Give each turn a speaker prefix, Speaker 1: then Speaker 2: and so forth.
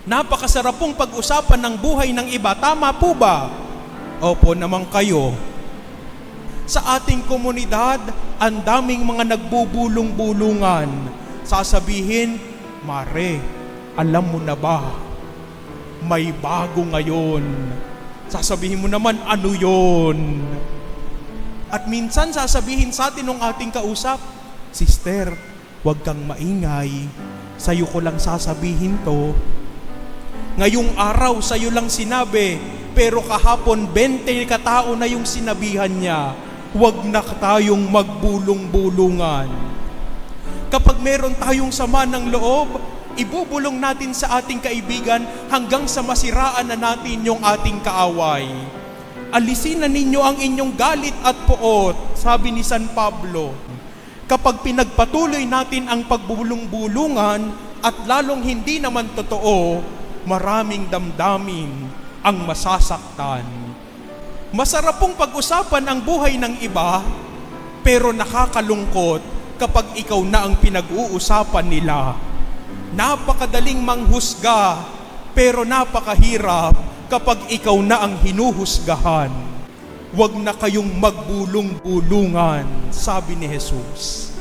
Speaker 1: Napakasarap pong pag-usapan ng buhay ng iba. Tama po ba? Opo naman kayo. Sa ating komunidad, ang daming mga nagbubulong-bulungan. Sasabihin, Mare, alam mo na ba? May bago ngayon. Sasabihin mo naman, ano yon? At minsan sasabihin sa atin ng ating kausap, Sister, huwag kang maingay. Sa'yo ko lang sasabihin to. Ngayong araw, sa'yo lang sinabi, pero kahapon 20 katao na yung sinabihan niya. Huwag na tayong magbulong-bulungan. Kapag meron tayong sama ng loob, ibubulong natin sa ating kaibigan hanggang sa masiraan na natin yung ating kaaway. Alisin na ninyo ang inyong galit at poot, sabi ni San Pablo. Kapag pinagpatuloy natin ang pagbubulong-bulungan at lalong hindi naman totoo, maraming damdamin ang masasaktan. Masarap pong pag-usapan ang buhay ng iba, pero nakakalungkot kapag ikaw na ang pinag-uusapan nila. Napakadaling manghusga, pero napakahirap kapag ikaw na ang hinuhusgahan. Huwag na kayong magbulong-bulungan, sabi ni Jesus.